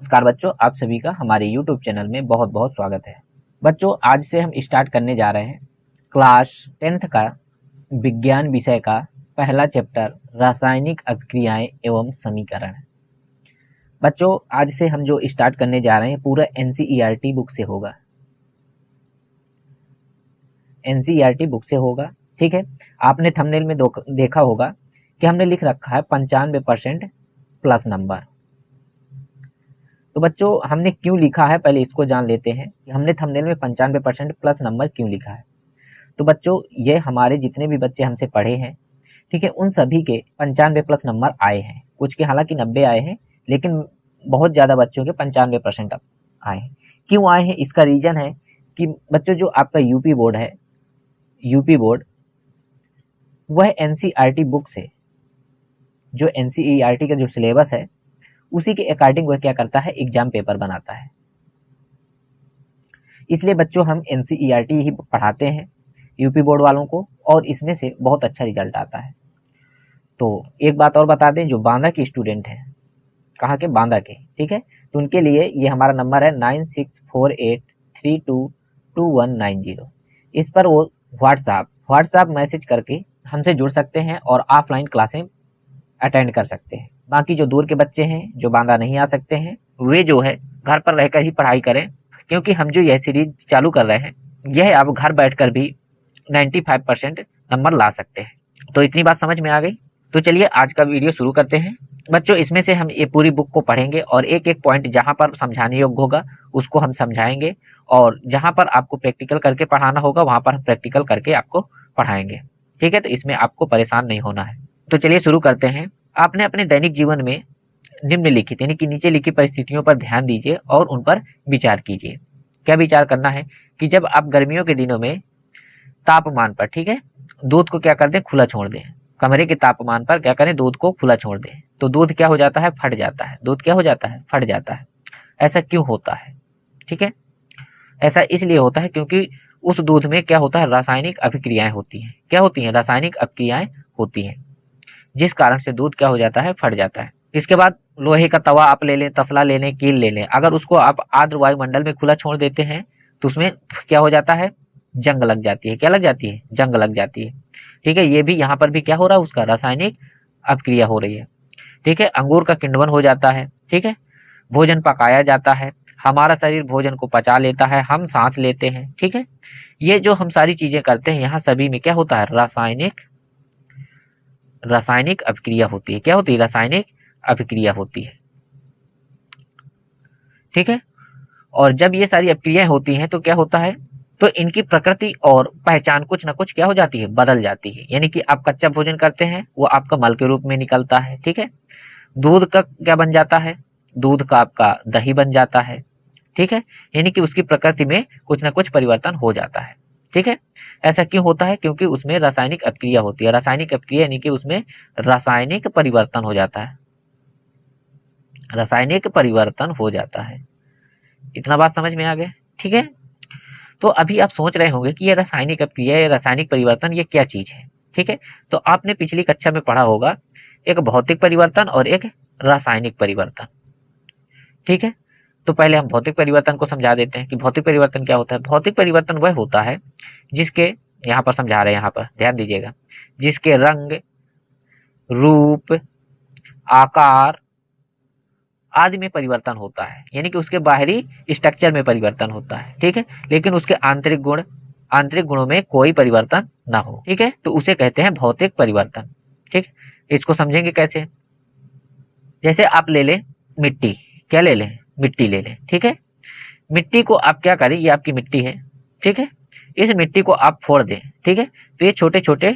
नमस्कार बच्चों, आप सभी का हमारे YouTube चैनल में बहुत बहुत स्वागत है। बच्चों, आज से हम स्टार्ट करने जा रहे हैं क्लास 10th का विज्ञान विषय का पहला चैप्टर रासायनिक अभिक्रियाएं एवं समीकरण। बच्चों, आज से हम जो स्टार्ट करने जा रहे हैं पूरा NCERT बुक से होगा। NCERT बुक से होगा, ठीक है। आपने थंबनेल में देखा होगा कि हमने लिख रखा है 95% प्लस नंबर। तो बच्चों, हमने क्यों लिखा है पहले इसको जान लेते हैं कि हमने थंबनेल में 95% प्लस नंबर क्यों लिखा है। तो बच्चों, ये हमारे जितने भी बच्चे हमसे पढ़े हैं, ठीक है, उन सभी के 95 प्लस नंबर आए हैं। कुछ के हालांकि 90 आए हैं, लेकिन बहुत ज़्यादा बच्चों के 95% आए हैं। क्यों आए हैं, इसका रीज़न है कि बच्चों जो आपका यूपी बोर्ड है, यूपी बोर्ड वह NCERT बुक से, जो NCERT का जो सिलेबस है उसी के अकॉर्डिंग वह क्या करता है, एग्जाम पेपर बनाता है। इसलिए बच्चों हम NCERT ही पढ़ाते हैं यूपी बोर्ड वालों को, और इसमें से बहुत अच्छा रिजल्ट आता है। तो एक बात और बता दें, जो बांदा के स्टूडेंट हैं, कहाँ के, बांदा के, ठीक है, तो उनके लिए ये हमारा नंबर है 9648322190। इस पर वो व्हाट्सएप मैसेज करके हमसे जुड़ सकते हैं और ऑफलाइन क्लासें अटेंड कर सकते हैं। बाकी जो दूर के बच्चे हैं, जो बांदा नहीं आ सकते हैं, वे जो है घर पर रहकर ही पढ़ाई करें, क्योंकि हम जो यह सीरीज चालू कर रहे हैं यह आप घर बैठकर भी 95% नंबर ला सकते हैं। तो इतनी बात समझ में आ गई। तो चलिए आज का वीडियो शुरू करते हैं। बच्चों, इसमें से हम ये पूरी बुक को पढ़ेंगे और एक एक पॉइंट जहां पर समझाने योग्य होगा उसको हम समझाएंगे, और जहां पर आपको प्रैक्टिकल करके पढ़ाना होगा वहां पर हम प्रैक्टिकल करके आपको पढ़ाएंगे, ठीक है। तो इसमें आपको परेशान नहीं होना है। तो चलिए शुरू करते हैं। आपने अपने दैनिक जीवन में निम्नलिखित यानी कि नीचे लिखी परिस्थितियों पर ध्यान दीजिए और उन पर विचार कीजिए। क्या विचार करना है कि जब आप गर्मियों के दिनों में तापमान पर, ठीक है, दूध को क्या कर दें, खुला छोड़ दें। कमरे के तापमान पर क्या करें, दूध को खुला छोड़ दें, तो दूध क्या हो जाता है, फट जाता है। दूध क्या हो जाता है, फट जाता है। ऐसा क्यों होता है, ठीक है, ऐसा इसलिए होता है क्योंकि उस दूध में क्या होता है, रासायनिक अभिक्रियाएं होती हैं। क्या होती हैं, रासायनिक अभिक्रियाएं होती हैं, जिस कारण से दूध क्या हो जाता है, फट जाता है। इसके बाद लोहे का तवा आप ले लें, तसला ले लें, कील ले लें, अगर उसको आप आर्द्र वायुमंडल में खुला छोड़ देते हैं तो उसमें क्या हो जाता है, जंग लग जाती है। क्या लग जाती है, जंग लग जाती है, ठीक है। ये भी यहाँ पर भी क्या हो रहा है, उसका रासायनिक अभिक्रिया हो रही है, ठीक है। अंगूर का किण्वन हो जाता है, ठीक है। भोजन पकाया जाता है, हमारा शरीर भोजन को पचा लेता है, हम सांस लेते हैं, ठीक है। ये जो हम सारी चीजें करते हैं, यहाँ सभी में क्या होता है, रासायनिक अभिक्रिया होती है। क्या होती है, रासायनिक अभिक्रिया होती है, ठीक है। और जब ये सारी अभिक्रियाएं होती हैं तो क्या होता है, तो इनकी प्रकृति और पहचान कुछ ना कुछ क्या हो जाती है, बदल जाती है। यानी कि आप कच्चा भोजन करते हैं, वो आपका मल के रूप में निकलता है, ठीक है। दूध का क्या बन जाता है, दूध का आपका दही बन जाता है, ठीक है। यानी कि उसकी प्रकृति में कुछ ना कुछ परिवर्तन हो जाता है, ठीक है। ऐसा क्यों होता है, क्योंकि उसमें रासायनिक अभिक्रिया होती है। रासायनिक अभिक्रिया यानी कि उसमें रासायनिक परिवर्तन हो जाता है, रासायनिक परिवर्तन हो जाता है। इतना बात समझ में आ गया, ठीक है। तो अभी आप सोच रहे होंगे कि ये रासायनिक अभिक्रिया या रासायनिक परिवर्तन ये क्या चीज है, ठीक है। तो आपने पिछली कक्षा में पढ़ा होगा एक भौतिक परिवर्तन और एक रासायनिक परिवर्तन, ठीक है। तो पहले हम भौतिक परिवर्तन को समझा देते हैं कि भौतिक परिवर्तन क्या होता है। भौतिक परिवर्तन वह होता है जिसके, यहाँ पर समझा रहे हैं, यहाँ पर ध्यान दीजिएगा, जिसके रंग, रूप, आकार आदि में परिवर्तन होता है। यानी कि उसके बाहरी स्ट्रक्चर में परिवर्तन होता है, ठीक है, लेकिन उसके आंतरिक गुणों में कोई परिवर्तन ना हो, ठीक है। तो उसे कहते हैं भौतिक परिवर्तन, ठीक। इसको समझेंगे कैसे, जैसे आप ले लें मिट्टी, क्या ले लें, मिट्टी ले लें, ठीक है। मिट्टी को आप क्या करें, ये आपकी मिट्टी है, ठीक है। इस मिट्टी को आप फोड़ दें, ठीक है, तो ये छोटे छोटे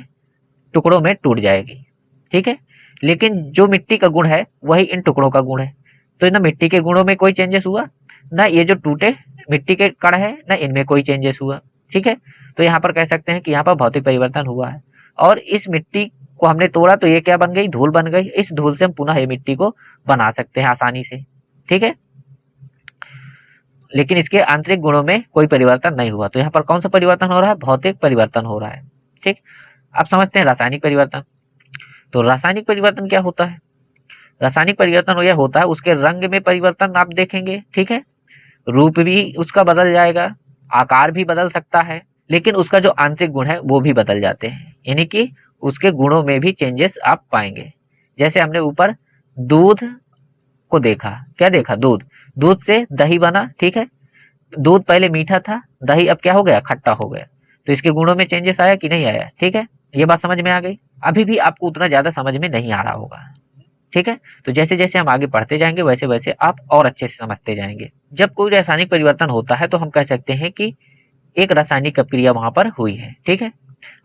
टुकड़ों में टूट जाएगी, ठीक है। लेकिन जो मिट्टी का गुण है वही इन टुकड़ों का गुण है। तो ना मिट्टी के गुणों में कोई चेंजेस हुआ, ना ये जो टूटे मिट्टी के कण है, ना इनमें कोई चेंजेस हुआ, ठीक है। तो यहाँ पर कह सकते हैं कि यहाँ पर भौतिक परिवर्तन हुआ है। और इस मिट्टी को हमने तोड़ा तो ये क्या बन गई, धूल बन गई। इस धूल से हम पुनः ये मिट्टी को बना सकते हैं आसानी से, ठीक है। लेकिन इसके आंतरिक गुणों में कोई परिवर्तन नहीं हुआ। तो यहाँ पर कौन सा परिवर्तन हो रहा है, भौतिक परिवर्तन हो रहा है, ठीक। अब समझते हैं रासायनिक परिवर्तन। तो रासायनिक परिवर्तन क्या होता है, रासायनिक परिवर्तन यह होता है उसके रंग में परिवर्तन आप देखेंगे, ठीक है, रूप भी उसका बदल जाएगा, आकार भी बदल सकता है, लेकिन उसका जो आंतरिक गुण है वो भी बदल जाते हैं, यानी कि उसके गुणों में भी चेंजेस आप पाएंगे। जैसे हमने ऊपर दूध को देखा, क्या देखा, दूध, दूध से दही बना, ठीक है, दूध पहले मीठा था, दही अब क्या हो गया, खट्टा हो गया, तो इसके गुणों में चेंजेस आया कि नहीं आया, ठीक है, ये बात समझ में आ गई। अभी भी आपको उतना ज्यादा समझ में नहीं आ रहा होगा, ठीक है, तो जैसे जैसे हम आगे पढ़ते जाएंगे वैसे वैसे आप और अच्छे से समझते जाएंगे। जब कोई रासायनिक परिवर्तन होता है तो हम कह सकते हैं कि एक रासायनिक अपक्रिया वहां पर हुई है, ठीक है।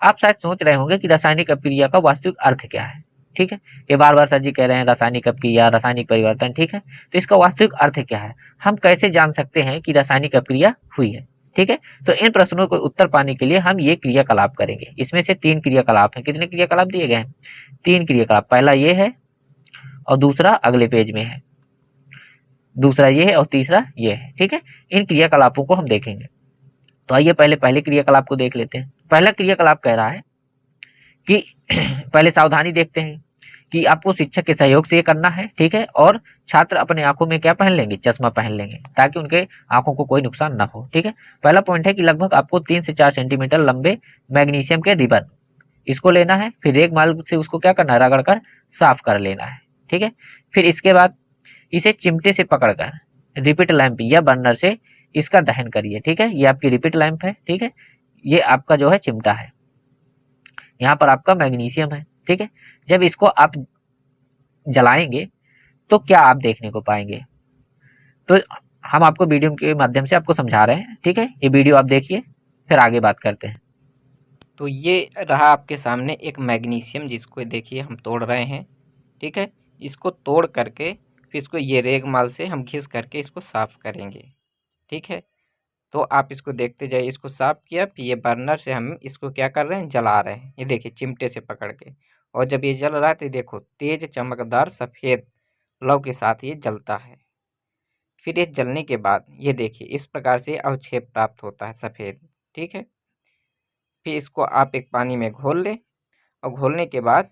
आप शायद सोच रहे होंगे कि रासायनिक अपक्रिया का वास्तविक अर्थ क्या है, ठीक है, ये बार बार सर जी कह रहे हैं रासायनिक अपक्रिया, रासायनिक परिवर्तन, ठीक है, तो इसका वास्तविक अर्थ क्या है, हम कैसे जान सकते हैं कि रासायनिक अपक्रिया हुई है, ठीक है। तो इन प्रश्नों को उत्तर पाने के लिए हम ये क्रियाकलाप करेंगे। इसमें से 3 क्रियाकलाप हैं। कितने क्रियाकलाप दिए गए हैं, 3 क्रियाकलाप। पहला ये है और दूसरा अगले पेज में है, दूसरा ये है और तीसरा ये है, ठीक है। इन क्रियाकलापों को हम देखेंगे। तो आइए पहले क्रियाकलाप को देख लेते हैं। पहला क्रियाकलाप कह रहा है कि पहले सावधानी देखते हैं कि आपको शिक्षक के सहयोग से ये करना है, ठीक है, और छात्र अपने आंखों में क्या पहन लेंगे, चश्मा पहन लेंगे, ताकि उनके आंखों को कोई नुकसान ना हो, ठीक है। पहला पॉइंट है कि लगभग आपको 3 से 4 सेंटीमीटर लंबे मैग्नीशियम के रिबन, इसको लेना है, फिर एक माल से उसको क्या करना है, रगड़ कर साफ कर लेना है, ठीक है। फिर इसके बाद इसे चिमटे से पकड़कर रिपीट लैंप या बर्नर से इसका दहन करिए, ठीक है। ये आपकी रिपीट लैंप है, ठीक है, ये आपका जो है चिमटा है, यहाँ पर आपका मैग्नीशियम है, ठीक है। जब इसको आप जलाएंगे तो क्या आप देखने को पाएंगे, तो हम आपको वीडियो के माध्यम से आपको समझा रहे हैं, ठीक है। ये वीडियो आप देखिए, फिर आगे बात करते हैं। तो ये रहा आपके सामने एक मैग्नीशियम, जिसको देखिए हम तोड़ रहे हैं, ठीक है। इसको तोड़ करके फिर इसको ये रेगमाल से हम घिस करके इसको साफ़ करेंगे, ठीक है। तो आप इसको देखते जाइए, इसको साफ़ किया, फिर ये बर्नर से हम इसको क्या कर रहे हैं, जला रहे हैं, ये देखिए चिमटे से पकड़ के। और जब ये जल रहा है तो देखो तेज चमकदार सफ़ेद लौ के साथ ये जलता है। फिर ये जलने के बाद ये देखिए इस प्रकार से अवक्षेप प्राप्त होता है सफ़ेद, ठीक है। फिर इसको आप एक पानी में घोल लें और घोलने के बाद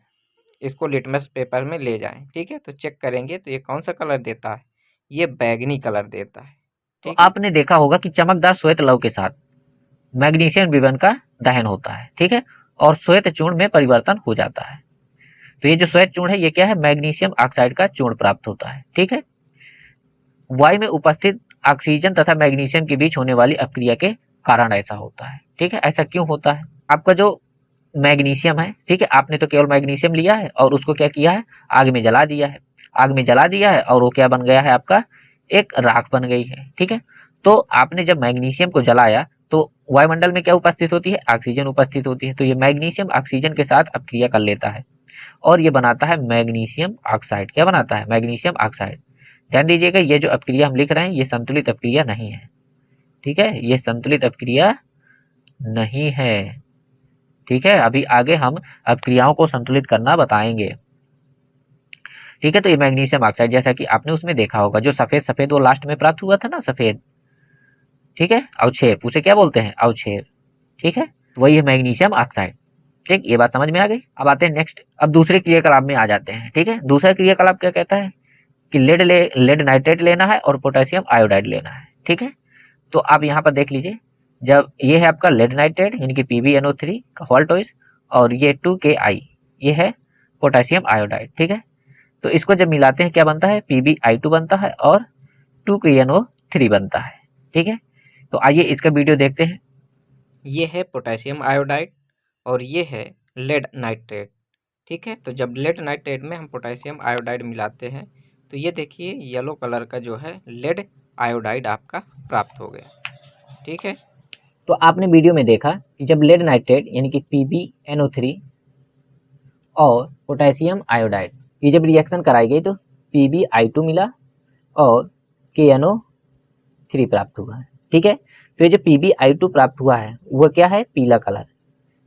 इसको लिटमस पेपर में ले जाएं, ठीक है। तो चेक करेंगे तो ये कौन सा कलर देता है, ये बैंगनी कलर देता है, तो ठीक है। आपने देखा होगा कि चमकदार श्वेत लव के साथ मैग्नीशियम रिबन का दहन होता है, ठीक है, और श्वेत चूर्ण में परिवर्तन हो जाता है। तो ये जो श्वेत चूर्ण है ये क्या है, मैग्नीशियम ऑक्साइड का चूर्ण प्राप्त होता है, ठीक है। वायु में उपस्थित ऑक्सीजन तथा मैग्नीशियम के बीच होने वाली अपक्रिया के कारण ऐसा होता है, ठीक है। ऐसा क्यों होता है, आपका जो मैग्नीशियम है, ठीक है, आपने तो केवल मैग्नीशियम लिया है और उसको क्या किया है, आग में जला दिया है, आग में जला दिया है और वो क्या बन गया है, आपका एक राख बन गई है, ठीक है। तो आपने जब मैग्नीशियम को जलाया तो वायुमंडल में क्या उपस्थित होती है, ऑक्सीजन उपस्थित होती है, तो ये मैग्नीशियम ऑक्सीजन के साथ अपक्रिया कर लेता है और ये बनाता है मैग्नीशियम ऑक्साइड। क्या बनाता है, मैग्नीशियम ऑक्साइड। ध्यान दीजिएगा ये जो अपक्रिया हम लिख रहे हैं ये संतुलित अपक्रिया नहीं है, ठीक है, ये संतुलित अपक्रिया नहीं है, ठीक है। अभी आगे हम अपक्रियाओं को संतुलित करना बताएंगे, ठीक है। तो ये मैग्नीशियम ऑक्साइड जैसा कि आपने उसमें देखा होगा, जो सफेद सफेद वो लास्ट में प्राप्त हुआ था ना, सफेद, ठीक है, अवक्षेप, उसे क्या बोलते हैं, अवक्षेप, ठीक है, वही है मैग्नीशियम ऑक्साइड, ठीक। ये बात समझ में आ गई। अब आते हैं नेक्स्ट, अब दूसरे क्रियाकलाप में आ जाते हैं, ठीक है। दूसरा क्रियाकलाप क्या कहता है कि लेड नाइट्रेट लेना है और पोटेशियम आयोडाइड लेना है, ठीक है। तो आप यहाँ पर देख लीजिए, जब ये है आपका लेड नाइट्रेट यानी कि PbNO3 का वोल्टोइस, और ये 2Ki ये है पोटेशियम आयोडाइड, ठीक है। तो इसको जब मिलाते हैं क्या बनता है, PbI2 बनता है और 2KNO3 बनता है, ठीक है। तो आइए इसका वीडियो देखते हैं। ये है पोटेशियम आयोडाइड और ये है लेड नाइट्रेट, ठीक है। तो जब लेड नाइट्रेट में हम पोटेशियम आयोडाइड मिलाते हैं तो ये देखिए येलो कलर का जो है लेड आयोडाइड आपका प्राप्त हो गया, ठीक है। तो आपने वीडियो में देखा कि जब लेड नाइट्रेट यानी कि PbNO3 और पोटेशियम आयोडाइड ये जब रिएक्शन कराई गई तो PbI2 मिला और KNO3 प्राप्त हुआ है, ठीक है। तो ये जो PbI2 प्राप्त हुआ है वह क्या है, पीला कलर,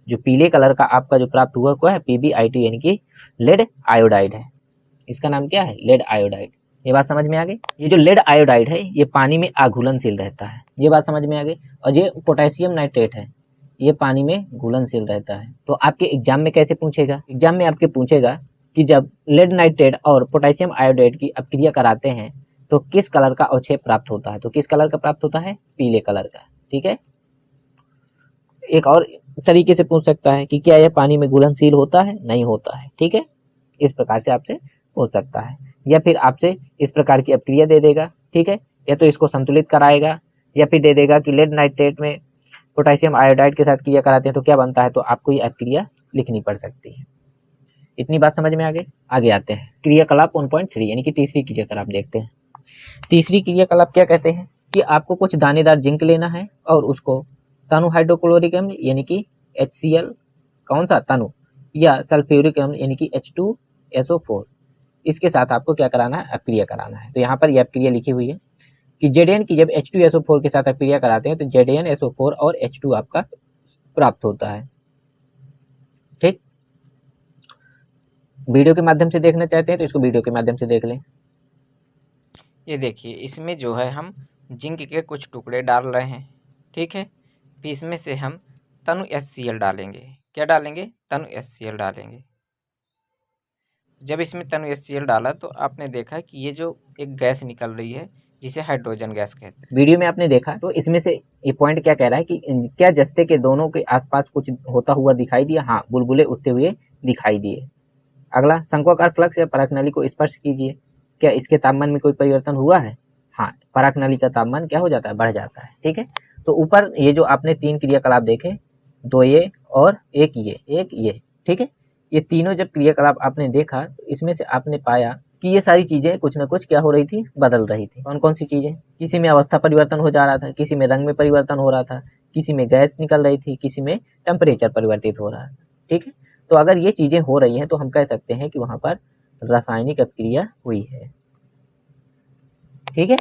जो पीले कलर का आपका जो प्राप्त हुआ क्या है, PbI2 यानी कि लेड आयोडाइड है। इसका नाम क्या है, लेड आयोडाइड। ये बात समझ में आ गई। ये जो लेड आयोडाइड है ये पानी में आघुलनशील रहता है, ये बात समझ में आ गई। और ये पोटेशियम नाइट्रेट है ये पानी में घुलनशील रहता है। तो आपके एग्जाम में कैसे पूछेगा, एग्जाम में आपके पूछेगा कि जब लेड नाइट्रेट और पोटेशियम आयोडाइड की अपक्रिया कराते हैं तो किस कलर का अवक्षेप प्राप्त होता है। तो किस कलर का प्राप्त होता है, पीले कलर का। ठीक है, एक और तरीके से पूछ सकता है कि क्या यह पानी में घुलनशील होता है, नहीं होता है। ठीक है, इस प्रकार से आपसे पूछ सकता है, या फिर आपसे इस प्रकार की अपक्रिया दे देगा। ठीक है, या तो इसको संतुलित कराएगा, या फिर दे देगा कि लेड नाइट्रेट में पोटेशियम आयोडाइड के साथ क्रिया कराते हैं तो क्या बनता है, तो आपको ये अपक्रिया लिखनी पड़ सकती है। इतनी बात समझ में आगे आते हैं क्रियाकलाप 1.3 यानी कि तीसरी क्रियाकलाप देखते हैं। तीसरी क्रियाकलाप क्या कहते हैं कि आपको कुछ दानेदार जिंक लेना है और उसको तनु हाइड्रोक्लोरिक अम्ल यानी कि HCl, कौन सा तनु, या सल्फ्यूरिक अम्ल यानी कि H2SO4, इसके साथ आपको क्या कराना है, अपक्रिया कराना है। तो यहाँ पर यह अपक्रिया लिखी हुई है कि Zn की जब H2SO4 के साथ अपक्रिया कराते हैं तो ZnSO4 और H2 आपका प्राप्त होता है। ठीक, वीडियो के माध्यम से देखना चाहते हैं तो इसको वीडियो के माध्यम से देख लें। ये देखिए, इसमें जो है हम जिंक के कुछ टुकड़े डाल रहे हैं। ठीक है, फिर इसमें से हम तनु HCl डालेंगे। क्या डालेंगे, तनु HCl डालेंगे। जब इसमें तनु HCl डाला तो आपने देखा कि ये जो एक गैस निकल रही है जिसे हाइड्रोजन गैस कहते हैं। वीडियो में आपने देखा तो इसमें से ये पॉइंट क्या कह रहा है कि क्या जस्ते के दोनों के आसपास कुछ होता हुआ दिखाई दिया, हाँ, बुलबुले उठते हुए दिखाई दिए। अगला, शंक्वाकार फ्लक्स या पराग नली को स्पर्श कीजिए, क्या इसके तापमान में कोई परिवर्तन हुआ है, हाँ, पराग नली का तापमान क्या हो जाता है, बढ़ जाता है। ठीक है, तो ऊपर ये जो आपने 3 क्रियाकलाप देखे, 2 ये और एक ये, ठीक है, ये तीनों जब क्रियाकलाप आपने देखा तो इसमें से आपने पाया कि ये सारी चीजें कुछ ना कुछ क्या हो रही थी, बदल रही थी। कौन कौन सी चीजें, किसी में अवस्था परिवर्तन हो जा रहा था, किसी में रंग में परिवर्तन हो रहा था, किसी में गैस निकल रही थी, किसी में टेम्परेचर परिवर्तित हो रहा था। ठीक है, तो अगर ये चीजें हो रही हैं तो हम कह सकते हैं कि वहां पर रासायनिक अपक्रिया हुई है। ठीक है,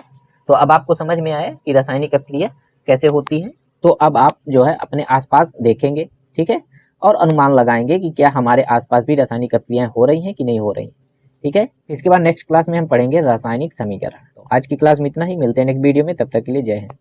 तो अब आपको समझ में आया कि रासायनिक अपक्रिया कैसे होती है। तो अब आप जो है अपने आसपास देखेंगे, ठीक है, और अनुमान लगाएंगे कि क्या हमारे आसपास भी रासायनिक अपक्रियाएं हो रही हैं कि नहीं हो रही। ठीक है, इसके बाद नेक्स्ट क्लास में हम पढ़ेंगे रासायनिक समीकरण। तो आज की क्लास में इतना ही, मिलते हैं नेक्स्ट वीडियो में, तब तक के लिए जय हिंद।